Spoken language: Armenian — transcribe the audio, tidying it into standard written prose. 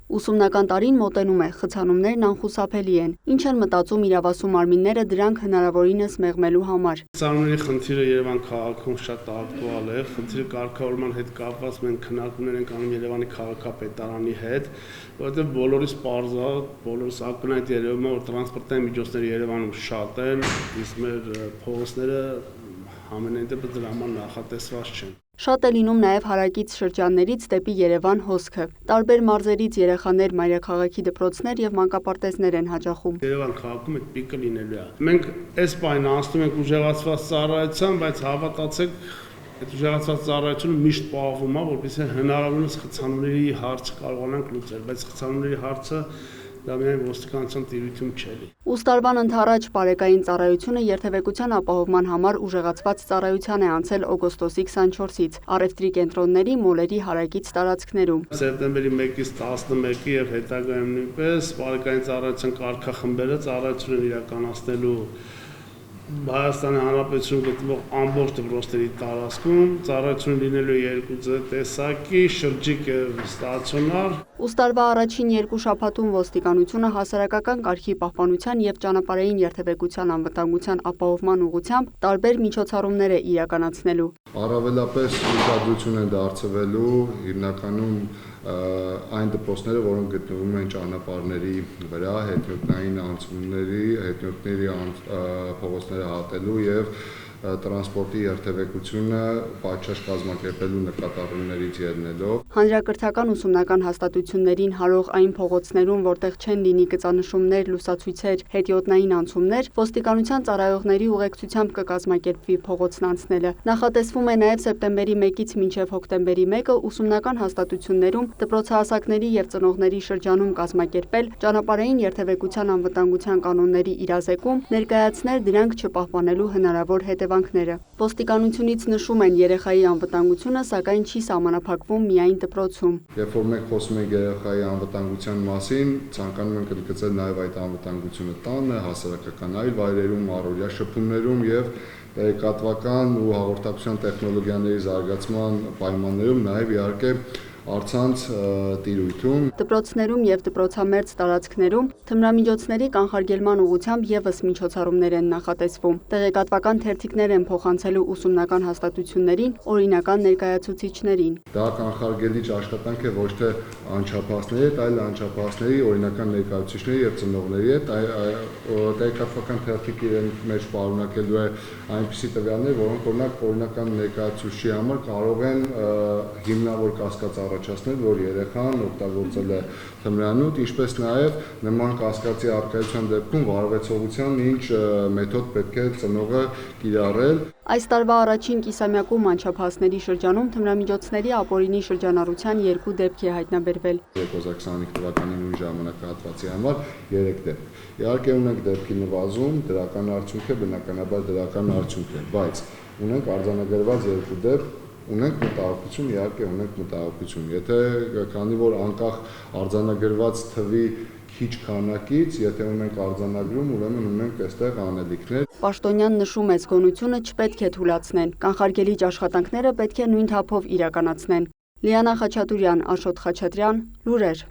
Ուսումնական տարին մոտենում է, խցանումներն անխուսափելի են, ինչ են մտածում իրավասու մարմինները դրանք հնարավորինս մեղմելու համար։ Խցանումների խնդիրը Երևան քաղաքում շատ ակտուալ է, խնդիրը կարգավորման հետ կապված մենք քննարկումներ ենք անում Երևանի քաղաքապետարանի հետ, որովհետև բոլորիս պարզ է, բոլորս ակնհայտ երևում է, որ տրանսպորտային միջոցները Երևանում շատ են, իսկ մեր փողոցները ամենայն դեպս դրա համար նախատեսված չեն։ Շատ է լինում նաև հարակից շրջաններից դեպի Երևան հոսքը։ Տարբեր մարզերից երեխաներ մայրաքաղաքի դպրոցներ եւ մանկապարտեզներ են հաճախում։ Երևան քաղաքում այդ պիկը լինելու է։ Մենք այս պայն անցնում ենք ուժեղացված ծառայության, բայց հավատացեք, այդ ուժեղացված ծառայությունը միշտ պահվում է, որպեսզի հնարավորինս խցանումների հարցը կարողանանք լուծել, բայց խցանումների հարցը դա միայն ոստիկանության տիրույթում չէ։ Ուստարվան ընդառաջ բարեկային ծառայությունը երթևեկության ապահովման համար ուժեղացված ծառայության է անցել օգոստոսի 24-ից առևտրի կենտրոնների, մոլերի հարակից տարածքներում։ Սեպտեմբերի 1-ից 11-ի եւ հետագայում նույնպես բարեկային ծառայության կարգախմբերը ծառայություն են իրականացնելու Հայաստանի Հանրապետությունում գտնվող ամբողջ դպրոցների տարածքում, ծառայություն լինելու երկու տեսակի, շրջիկ եւ ստացիոնար։ Ուստարվա առաջին երկու շաբաթում ոստիկանությունը հասարակական կարգի պահպանության եւ ճանապարհային երթևեկության անվտանգության ապահովման ուղղությամբ տարբեր միջոցառումներ է իրականացնելու։ Առավելապես ուշադրություն են դարձվելու հիմնականում այն դպրոցները, որոնք գտնվում են ճանապարհների վրա, հետիոտնային անցումների փողոցները հատելու եւ տրանսպորտի երթևեկությունը պատշաճ կազմակերպելու նկատառումներից ելնելով։ Հանրակրթական ուսումնական հաստատություններին հարող այն փողոցներում, որտեղ չեն լինի գծանշումներ, լուսացույցեր, հետիոտնային անցումներ, ոստիկանության ծառայողների ուղեկցությամբ կկազմակերպվի փողոցն անցնելը։ Նախատեսվում է նաև սեպտեմբերի 1-ից մինչև հոկտեմբերի 1-ը ուսումնական հաստատություններում դպրոցահասակների եւ ծնողների շրջանում կազմակերպել ճանապարհային երթևեկության անվտանգության կանոնների իրազեկում, ներկայացնել դրանք չպահպանելու հնարավոր հետևանքները։ Ոստիկանությունից նշում են երեխայի անվտանգությունը, սակայն չի սահմանափակվում միայն դպրոցում։ Երբ որ մենք խոսում ենք երեխայի անվտանգության մասին, ցանկանում ենք ընդգծել նաև այդ անվտանգությունը տանը, հասարակական այլ վայրերում, առօրյա շփումներում եւ տեղեկատվական ու հաղորդակցության տեխնոլոգիաների զարգացման պայմաններում նաև իհարկե առցանց տիրույթում։ Դպրոցներում եւ դպրոցամերձ տարածքներում թմրամիջոցների կանխարգելման ուղղությամբ եւս միջոցառումներ են նախատեսվում։ Տեղեկատվական թերթիկներ են փոխանցելու ուսումնական հաստատություններին, օրինական ներկայացուցիչներին։ Դա կանխարգելիչ աշխատանք է ոչ թե անչափահասների հետ, այլ անչափահասների օրինական ներկայացուցիչների եւ ծնողների հետ։ Տեղեկատվական թերթիկը իրեն մեջ պարունակելու է այնպիսի տվյալներ, որոնք օրինակ օրինական ներկայացուցչի համար կարող են հիմնավոր կասկած առաջացնել, որ երեխան օգտագործել է թմրանյութ, ինչպես նաև նման կասկածի առկայության դեպքում վարվեցողության ինչ մեթոդ պետք է ծնողը կիրառել։ Այս տարվա առաջին կիսամյակում անչափահասների շրջանում թմրամիջոցների ապօրինի շրջանառության 2 դեպք է հայտնաբերվել։ 2025 թվականի նույն ժամանակահատվածի համար 3 դեպք։ Իհարկե ունենք դեպքի նվազում, դրական արդյունք է, բնականաբար դրական արդյունք է, բայց ունենք արձանագրված 2 դեպք, ունենք մտահոգություն, իհարկե ունենք մտահոգություն։ Եթե քանի որ անկախ արձանագրված թվի քիչ քանակից, եթե ունենք արձանագրում, ուրեմն ունենք այստեղ անելիքներ։ Պաշտոնյան նշում է, զգոնությունը չպետք է թուլացնեն, կանխարգելիչ աշխատանքները պետք է նույն թափով իրականացնեն։ Լիանա Խաչատուրյան, Աշոտ Խաչատրյան, լուրեր։